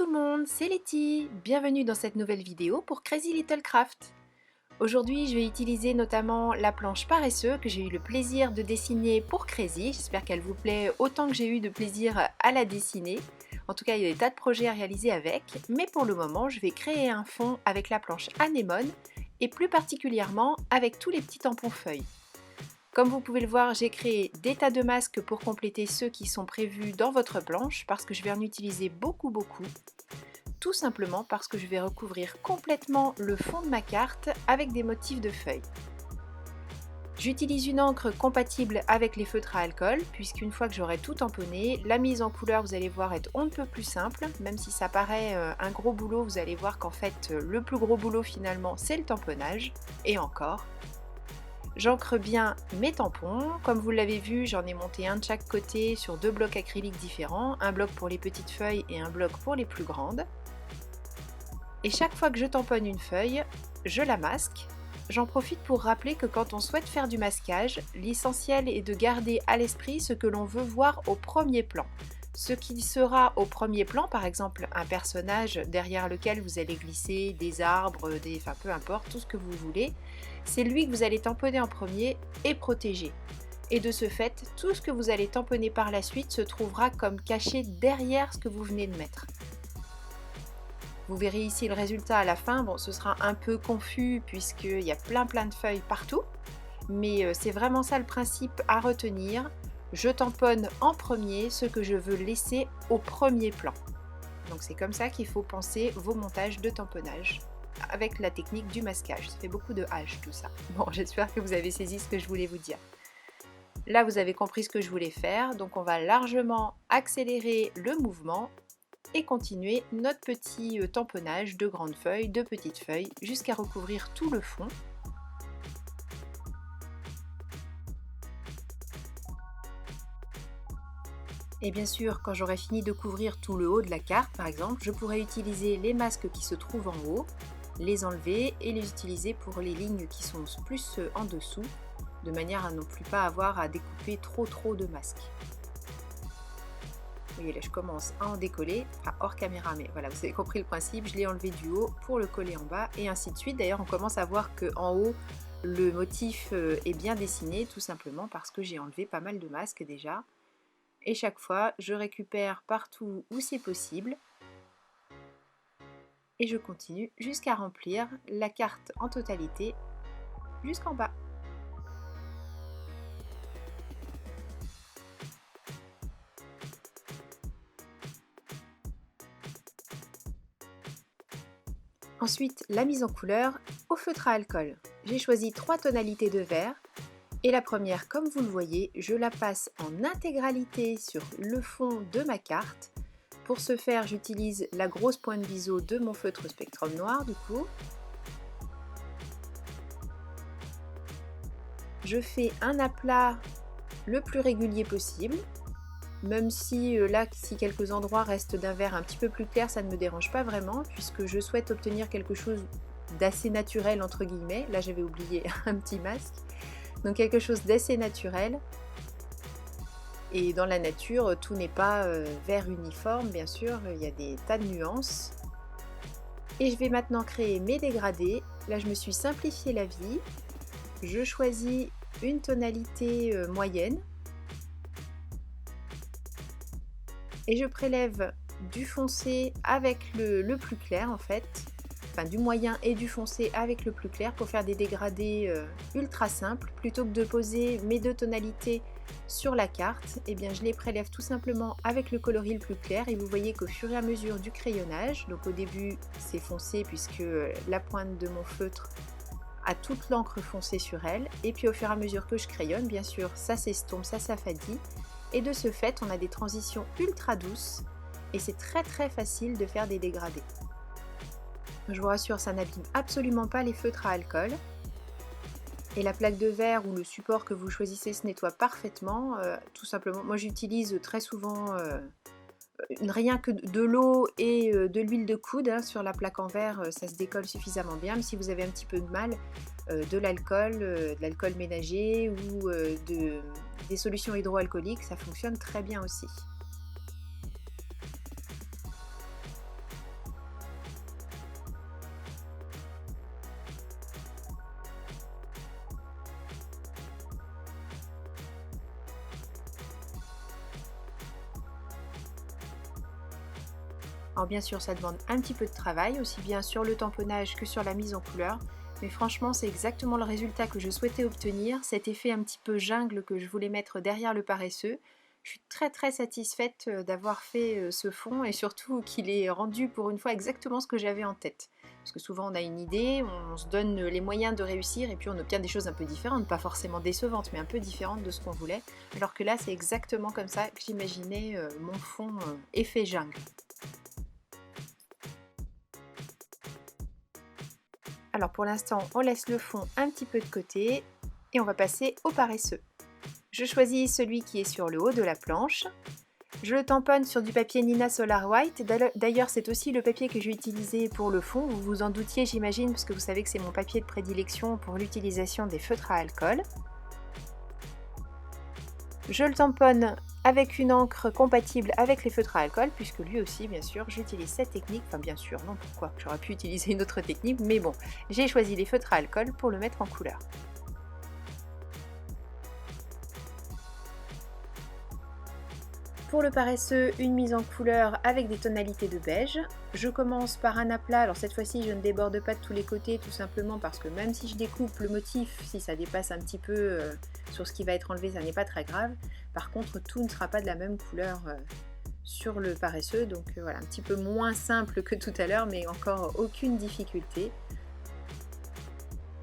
le monde, c'est Letty. Bienvenue dans cette nouvelle vidéo pour Crazy Little Craft. Aujourd'hui, je vais utiliser notamment la planche Paresseux que j'ai eu le plaisir de dessiner pour Crazy. J'espère qu'elle vous plaît autant que j'ai eu de plaisir à la dessiner. En tout cas, il y a des tas de projets à réaliser avec, mais pour le moment, je vais créer un fond avec la planche anémone et plus particulièrement avec tous les petits tampons feuilles. Comme vous pouvez le voir, j'ai créé des tas de masques pour compléter ceux qui sont prévus dans votre planche parce que je vais en utiliser beaucoup. Tout simplement parce que je vais recouvrir complètement le fond de ma carte avec des motifs de feuilles. J'utilise une encre compatible avec les feutres à alcool puisqu'une fois que j'aurai tout tamponné, la mise en couleur vous allez voir est on ne peut plus simple. Même si ça paraît un gros boulot, vous allez voir qu'en fait le plus gros boulot finalement c'est le tamponnage et encore. J'ancre bien mes tampons, comme vous l'avez vu j'en ai monté un de chaque côté sur deux blocs acryliques différents, un bloc pour les petites feuilles et un bloc pour les plus grandes. Et chaque fois que je tamponne une feuille, je la masque. J'en profite pour rappeler que quand on souhaite faire du masquage, l'essentiel est de garder à l'esprit ce que l'on veut voir au premier plan. Ce qui sera au premier plan, par exemple un personnage derrière lequel vous allez glisser des arbres, enfin peu importe, tout ce que vous voulez, c'est lui que vous allez tamponner en premier et protéger. Et de ce fait, tout ce que vous allez tamponner par la suite se trouvera comme caché derrière ce que vous venez de mettre. Vous verrez ici le résultat à la fin, bon ce sera un peu confus puisqu'il y a plein de feuilles partout, mais c'est vraiment ça le principe à retenir. Je tamponne en premier ce que je veux laisser au premier plan. Donc c'est comme ça qu'il faut penser vos montages de tamponnage avec la technique du masquage. Ça fait beaucoup de H tout ça. Bon, j'espère que vous avez saisi ce que je voulais vous dire. Là vous avez compris ce que je voulais faire, donc on va largement accélérer le mouvement et continuer notre petit tamponnage de grandes feuilles, de petites feuilles, jusqu'à recouvrir tout le fond. Et bien sûr, quand j'aurai fini de couvrir tout le haut de la carte, par exemple, je pourrai utiliser les masques qui se trouvent en haut, les enlever et les utiliser pour les lignes qui sont plus en dessous, de manière à non plus pas avoir à découper trop de masques. Vous voyez là, je commence à en décoller, enfin hors caméra, mais voilà, vous avez compris le principe, je l'ai enlevé du haut pour le coller en bas et ainsi de suite. D'ailleurs, on commence à voir qu'en haut, le motif est bien dessiné, tout simplement parce que j'ai enlevé pas mal de masques déjà. Et chaque fois, je récupère partout où c'est possible et je continue jusqu'à remplir la carte en totalité jusqu'en bas. Ensuite, la mise en couleur au feutre à alcool. J'ai choisi 3 tonalités de vert et la première, comme vous le voyez, je la passe en intégralité sur le fond de ma carte. Pour ce faire, j'utilise la grosse pointe biseau de mon feutre Spectrum noir du coup. Je fais un aplat le plus régulier possible. Même si là, si quelques endroits restent d'un vert un petit peu plus clair, ça ne me dérange pas vraiment puisque je souhaite obtenir quelque chose d'assez naturel entre guillemets. Là j'avais oublié un petit masque. Donc quelque chose d'assez naturel. Et dans la nature, tout n'est pas vert uniforme, bien sûr, il y a des tas de nuances. Et je vais maintenant créer mes dégradés. Là je me suis simplifié la vie. Je choisis une tonalité moyenne. Et je prélève du foncé avec le plus clair en fait, enfin du moyen et du foncé avec le plus clair pour faire des dégradés ultra simples. Plutôt que de poser mes deux tonalités sur la carte, et bien je les prélève tout simplement avec le coloris le plus clair et vous voyez qu'au fur et à mesure du crayonnage, donc au début c'est foncé puisque la pointe de mon feutre a toute l'encre foncée sur elle, et puis au fur et à mesure que je crayonne, bien sûr ça s'estompe, ça s'affadit. Et de ce fait, on a des transitions ultra douces et c'est très facile de faire des dégradés. Je vous rassure, ça n'abîme absolument pas les feutres à alcool. Et la plaque de verre ou le support que vous choisissez se nettoie parfaitement. Tout simplement, moi j'utilise très souvent rien que de l'eau et de l'huile de coude sur la plaque en verre, ça se décolle suffisamment bien. Mais si vous avez un petit peu de mal, de l'alcool ménager ou des solutions hydroalcooliques, ça fonctionne très bien aussi. Alors bien sûr, ça demande un petit peu de travail, aussi bien sur le tamponnage que sur la mise en couleur. Mais franchement, c'est exactement le résultat que je souhaitais obtenir, cet effet un petit peu jungle que je voulais mettre derrière le paresseux. Je suis très satisfaite d'avoir fait ce fond et surtout qu'il ait rendu pour une fois exactement ce que j'avais en tête. Parce que souvent on a une idée, on se donne les moyens de réussir et puis on obtient des choses un peu différentes, pas forcément décevantes, mais un peu différentes de ce qu'on voulait. Alors que là, c'est exactement comme ça que j'imaginais mon fond effet jungle. Alors pour l'instant, on laisse le fond un petit peu de côté et on va passer au paresseux. Je choisis celui qui est sur le haut de la planche. Je le tamponne sur du papier Nina Solar White. D'ailleurs, c'est aussi le papier que j'ai utilisé pour le fond. Vous vous en doutiez, j'imagine, parce que vous savez que c'est mon papier de prédilection pour l'utilisation des feutres à alcool. Je le tamponne avec une encre compatible avec les feutres à alcool, puisque lui aussi, bien sûr, j'utilise cette technique. Enfin, bien sûr, non, pourquoi? J'aurais pu utiliser une autre technique, mais bon, j'ai choisi les feutres à alcool pour le mettre en couleur. Pour le paresseux, une mise en couleur avec des tonalités de beige. Je commence par un aplat, alors cette fois-ci je ne déborde pas de tous les côtés tout simplement parce que même si je découpe le motif, si ça dépasse un petit peu sur ce qui va être enlevé, ça n'est pas très grave. Par contre, tout ne sera pas de la même couleur sur le paresseux, donc voilà, un petit peu moins simple que tout à l'heure, mais encore aucune difficulté.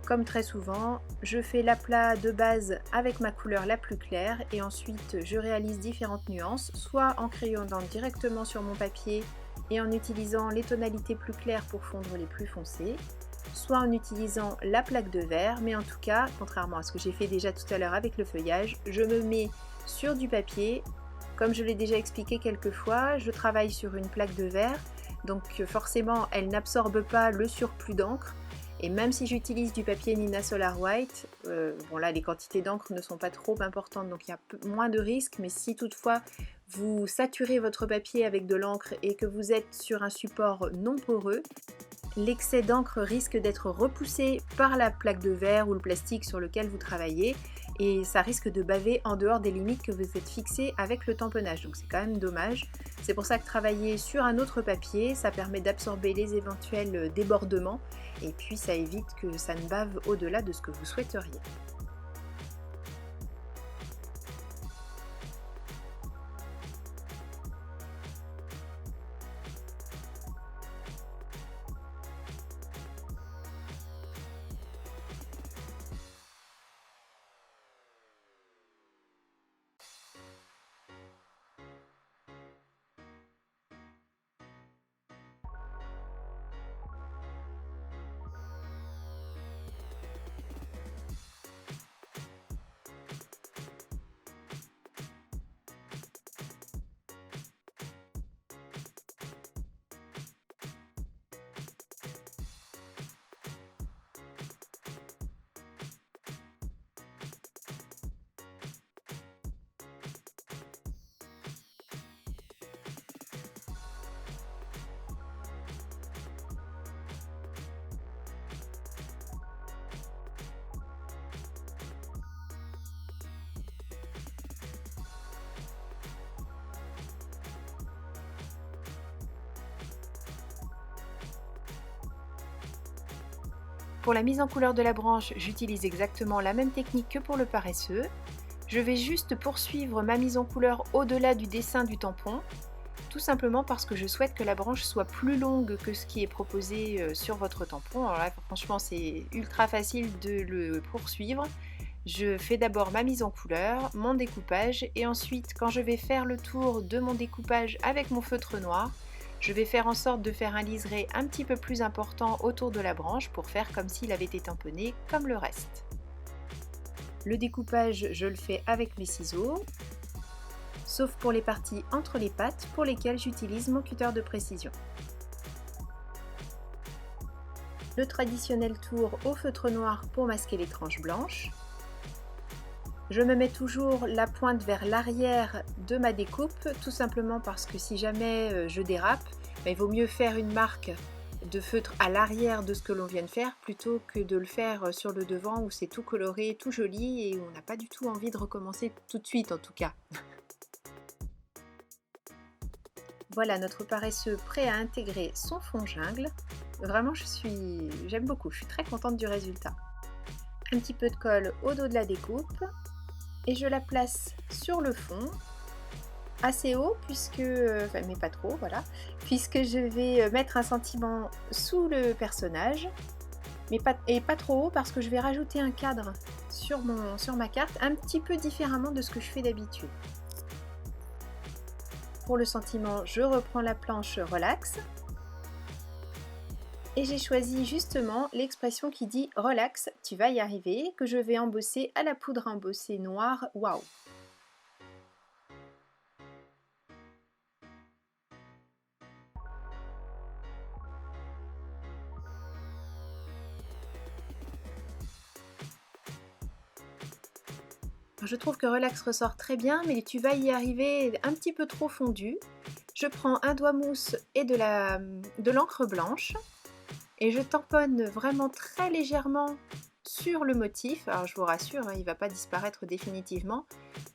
Comme très souvent, je fais l'aplat de base avec ma couleur la plus claire et ensuite je réalise différentes nuances, soit en crayonnant directement sur mon papier et en utilisant les tonalités plus claires pour fondre les plus foncées, soit en utilisant la plaque de verre, mais en tout cas, contrairement à ce que j'ai fait déjà tout à l'heure avec le feuillage, je me mets sur du papier. Comme je l'ai déjà expliqué quelques fois, je travaille sur une plaque de verre, donc forcément elle n'absorbe pas le surplus d'encre. Et même si j'utilise du papier Nina Solar White, bon là les quantités d'encre ne sont pas trop importantes donc il y a moins de risques, mais si toutefois vous saturez votre papier avec de l'encre et que vous êtes sur un support non poreux, l'excès d'encre risque d'être repoussé par la plaque de verre ou le plastique sur lequel vous travaillez et ça risque de baver en dehors des limites que vous êtes fixées avec le tamponnage, donc c'est quand même dommage. C'est pour ça que travailler sur un autre papier, ça permet d'absorber les éventuels débordements et puis ça évite que ça ne bave au-delà de ce que vous souhaiteriez. Pour la mise en couleur de la branche, j'utilise exactement la même technique que pour le paresseux. Je vais juste poursuivre ma mise en couleur au-delà du dessin du tampon, tout simplement parce que je souhaite que la branche soit plus longue que ce qui est proposé sur votre tampon. Alors là, franchement, c'est ultra facile de le poursuivre. Je fais d'abord ma mise en couleur, mon découpage, et ensuite, quand je vais faire le tour de mon découpage avec mon feutre noir, je vais faire en sorte de faire un liseré un petit peu plus important autour de la branche pour faire comme s'il avait été tamponné comme le reste. Le découpage, je le fais avec mes ciseaux, sauf pour les parties entre les pattes pour lesquelles j'utilise mon cutter de précision. Le traditionnel tour au feutre noir pour masquer les tranches blanches. Je me mets toujours la pointe vers l'arrière de ma découpe, tout simplement parce que si jamais je dérape, il vaut mieux faire une marque de feutre à l'arrière de ce que l'on vient de faire plutôt que de le faire sur le devant où c'est tout coloré, tout joli et où on n'a pas du tout envie de recommencer tout de suite en tout cas. Voilà notre paresseux prêt à intégrer son fond jungle. Vraiment, j'aime beaucoup, je suis très contente du résultat. Un petit peu de colle au dos de la découpe et je la place sur le fond, assez haut puisque, mais pas trop, voilà, puisque je vais mettre un sentiment sous le personnage, mais pas trop haut parce que je vais rajouter un cadre sur ma carte un petit peu différemment de ce que je fais d'habitude. Pour le sentiment, je reprends la planche relax et j'ai choisi justement l'expression qui dit relax, tu vas y arriver, que je vais embosser à la poudre embossée noire Waouh. Je trouve que relax ressort très bien, mais tu vas y arriver un petit peu trop fondu. Je prends un doigt mousse et de l'encre blanche et je tamponne vraiment très légèrement sur le motif. Alors je vous rassure, hein, il ne va pas disparaître définitivement.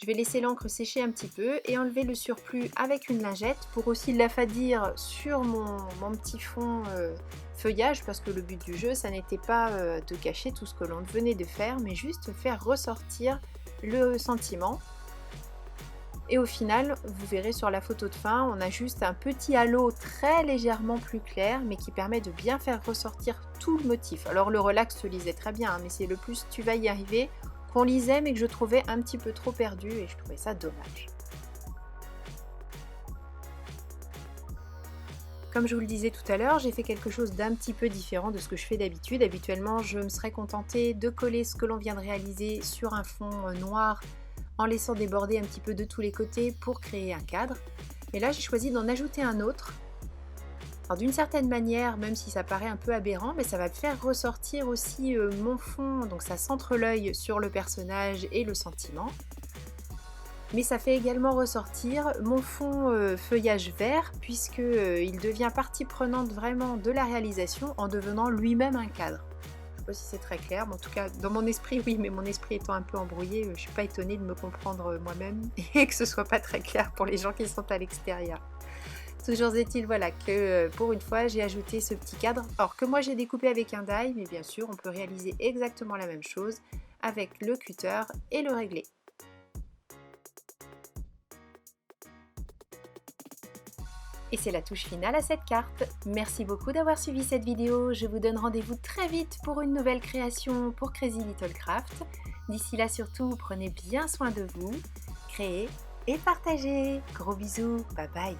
Je vais laisser l'encre sécher un petit peu et enlever le surplus avec une lingette pour aussi l'affadir sur mon petit fond feuillage, parce que le but du jeu, ça n'était pas de cacher tout ce que l'on venait de faire, mais juste faire ressortir le sentiment. Et au final, vous verrez sur la photo de fin, on a juste un petit halo très légèrement plus clair, mais qui permet de bien faire ressortir tout le motif. Alors le relax se lisait très bien, hein, mais c'est le plus tu vas y arriver qu'on lisait, mais que je trouvais un petit peu trop perdu et je trouvais ça dommage. Comme je vous le disais tout à l'heure, j'ai fait quelque chose d'un petit peu différent de ce que je fais d'habitude. Habituellement, je me serais contentée de coller ce que l'on vient de réaliser sur un fond noir en laissant déborder un petit peu de tous les côtés pour créer un cadre. Mais là, j'ai choisi d'en ajouter un autre. Alors d'une certaine manière, même si ça paraît un peu aberrant, mais ça va faire ressortir aussi mon fond, donc ça centre l'œil sur le personnage et le sentiment. Mais ça fait également ressortir mon fond feuillage vert, puisqu'il devient partie prenante vraiment de la réalisation en devenant lui-même un cadre. Je ne sais pas si c'est très clair, mais en tout cas dans mon esprit oui, mais mon esprit étant un peu embrouillé, je ne suis pas étonnée de me comprendre moi-même et que ce soit pas très clair pour les gens qui sont à l'extérieur. Toujours est-il, voilà, que pour une fois j'ai ajouté ce petit cadre, alors que moi j'ai découpé avec un die, mais bien sûr on peut réaliser exactement la même chose avec le cutter et le réglé. Et c'est la touche finale à cette carte. Merci beaucoup d'avoir suivi cette vidéo. Je vous donne rendez-vous très vite pour une nouvelle création pour Crazy Little Craft. D'ici là surtout, prenez bien soin de vous, créez et partagez. Gros bisous, bye bye.